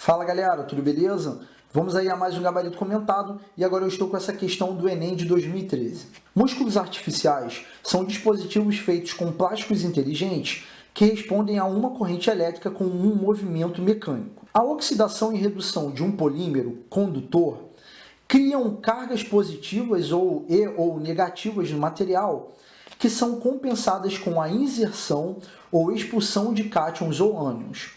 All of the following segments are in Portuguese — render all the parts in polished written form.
Fala galera, tudo beleza? Vamos aí a mais um gabarito comentado e agora eu estou com essa questão do Enem de 2013. Músculos artificiais são dispositivos feitos com plásticos inteligentes que respondem a uma corrente elétrica com um movimento mecânico. A oxidação e redução de um polímero condutor criam cargas positivas ou negativas no material que são compensadas com a inserção ou expulsão de cátions ou ânions.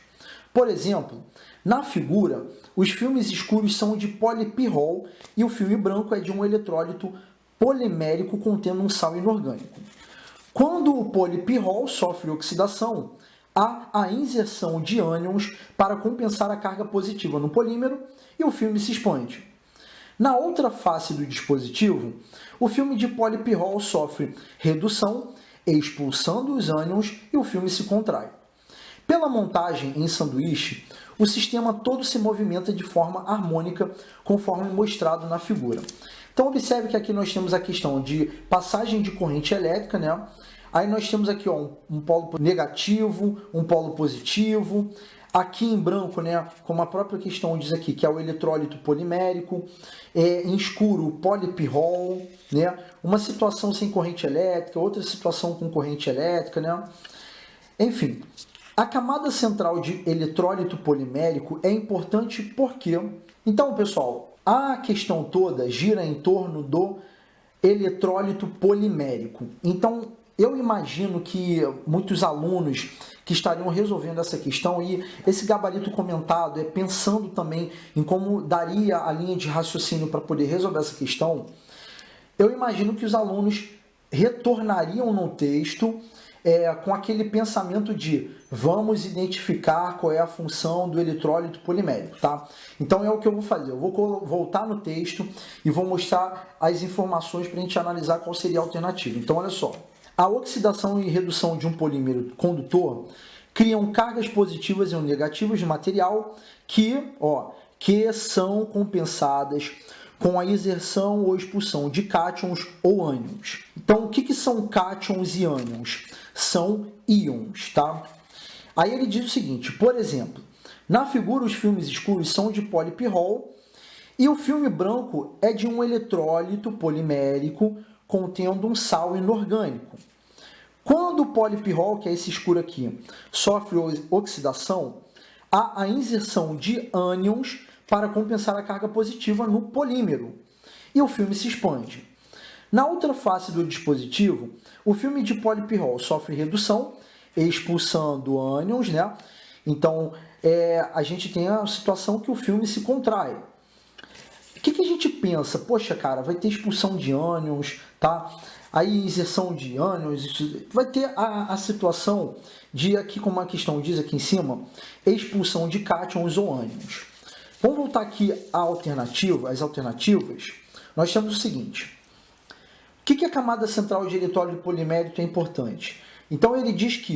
Por exemplo, na figura, os filmes escuros são de polipirrol e o filme branco é de um eletrólito polimérico contendo um sal inorgânico. Quando o polipirrol sofre oxidação, há a inserção de ânions para compensar a carga positiva no polímero e o filme se expande. Na outra face do dispositivo, o filme de polipirrol sofre redução, expulsando os ânions e o filme se contrai. Pela montagem em sanduíche, o sistema todo se movimenta de forma harmônica, conforme mostrado na figura. Então, observe que aqui nós temos a questão de passagem de corrente elétrica, né? Aí nós temos aqui um polo negativo, um polo positivo. Aqui em branco, né, como a própria questão diz aqui, que é o eletrólito polimérico. Em escuro, o polipirrol, né? Uma situação sem corrente elétrica, outra situação com corrente elétrica, né? Enfim, a camada central de eletrólito polimérico é importante porque... Então, pessoal, a questão toda gira em torno do eletrólito polimérico. Então, eu imagino que muitos alunos que estariam resolvendo essa questão, e esse gabarito comentado é pensando também em como daria a linha de raciocínio para poder resolver essa questão, eu imagino que os alunos retornariam no texto com aquele pensamento de vamos identificar qual é a função do eletrólito polimérico, tá? Então é o que eu vou fazer, eu vou voltar no texto e vou mostrar as informações para a gente analisar qual seria a alternativa. Então olha só, a oxidação e redução de um polímero condutor criam cargas positivas e negativas no material que são compensadas com a inserção ou expulsão de cátions ou ânions. Então, o que são cátions e ânions? São íons, tá? Aí ele diz o seguinte, por exemplo, na figura os filmes escuros são de polipirrol e o filme branco é de um eletrólito polimérico contendo um sal inorgânico. Quando o polipirrol, que é esse escuro aqui, sofre oxidação, há a inserção de ânions para compensar a carga positiva no polímero, e o filme se expande. Na outra face do dispositivo, o filme de polipirrol sofre redução, expulsando ânions, né? Então, a gente tem a situação que o filme se contrai. O que a gente pensa? Poxa, cara, vai ter expulsão de ânions, tá? Aí, inserção de ânions, vai ter a situação de, aqui como a questão diz aqui em cima, expulsão de cátions ou ânions. Vamos voltar aqui à alternativa, às alternativas. Nós temos o seguinte. O que a camada central de eletrólito polimérico é importante? Então ele diz que,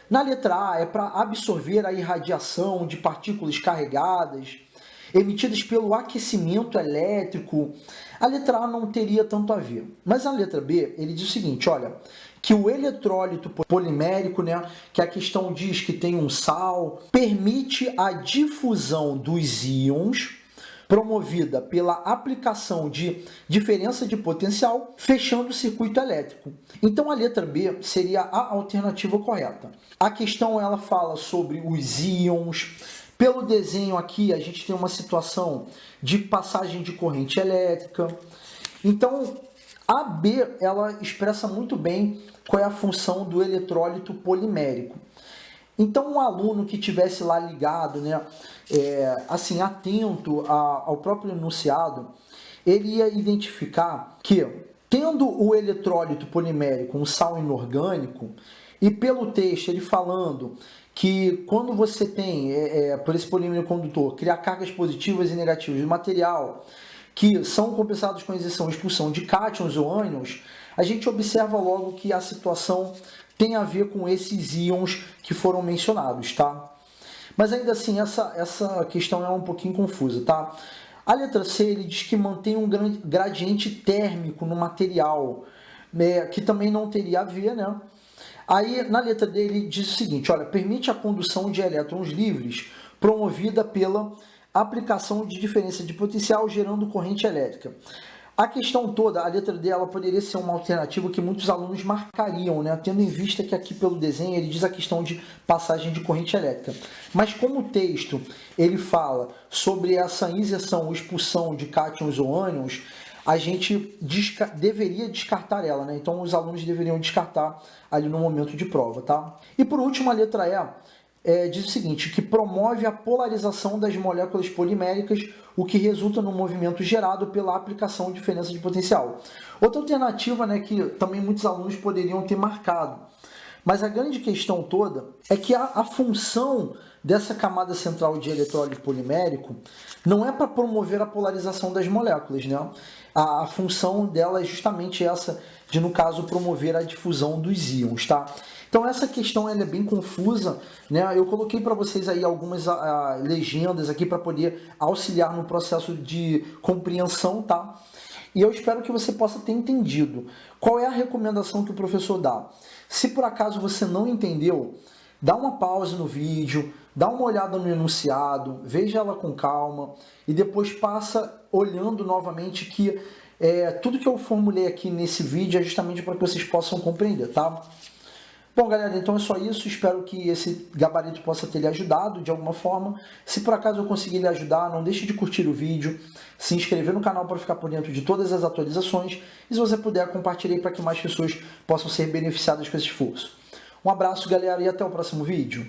na letra A é para absorver a irradiação de partículas carregadas emitidas pelo aquecimento elétrico. A letra A não teria tanto a ver. Mas a letra B, ele diz o seguinte, olha, que o eletrólito polimérico, né, que a questão diz que tem um sal, permite a difusão dos íons promovida pela aplicação de diferença de potencial, fechando o circuito elétrico. Então a letra B seria a alternativa correta. A questão ela fala sobre os íons. Pelo desenho aqui a gente tem uma situação de passagem de corrente elétrica. Então a B ela expressa muito bem qual é a função do eletrólito polimérico. Então, um aluno que tivesse lá ligado, né, assim, atento ao próprio enunciado, ele ia identificar que, tendo o eletrólito polimérico um sal inorgânico, e pelo texto ele falando que quando você tem, por esse polímero condutor, criar cargas positivas e negativas do material, que são compensados com a inserção e expulsão de cátions ou ânions, a gente observa logo que a situação tem a ver com esses íons que foram mencionados, tá? Mas ainda assim, essa questão é um pouquinho confusa, tá? A letra C, ele diz que mantém um gradiente térmico no material, que também não teria a ver, né? Aí, na letra D, ele diz o seguinte, olha, permite a condução de elétrons livres promovida pela aplicação de diferença de potencial gerando corrente elétrica. A questão toda, a letra D, ela poderia ser uma alternativa que muitos alunos marcariam, né? Tendo em vista que aqui pelo desenho ele diz a questão de passagem de corrente elétrica. Mas como o texto ele fala sobre essa inserção ou expulsão de cátions ou ânions, a gente deveria descartar ela, né? Então os alunos deveriam descartar ali no momento de prova, tá? E por último, a letra E diz o seguinte, que promove a polarização das moléculas poliméricas, o que resulta no movimento gerado pela aplicação de diferença de potencial. Outra alternativa, né, que também muitos alunos poderiam ter marcado, mas a grande questão toda é que a função dessa camada central de eletrólito polimérico não é para promover a polarização das moléculas, né? A função dela é justamente essa de, no caso, promover a difusão dos íons, tá? Então essa questão ela é bem confusa, né? Eu coloquei para vocês aí algumas legendas aqui para poder auxiliar no processo de compreensão, tá? E eu espero que você possa ter entendido. Qual é a recomendação que o professor dá? Se por acaso você não entendeu, dá uma pausa no vídeo, dá uma olhada no enunciado, veja ela com calma e depois passa olhando novamente que tudo que eu formulei aqui nesse vídeo é justamente para que vocês possam compreender, tá? Bom, galera, então é só isso. Espero que esse gabarito possa ter lhe ajudado de alguma forma. Se por acaso eu conseguir lhe ajudar, não deixe de curtir o vídeo, se inscrever no canal para ficar por dentro de todas as atualizações e, se você puder, compartilhe para que mais pessoas possam ser beneficiadas com esse esforço. Um abraço, galera, e até o próximo vídeo.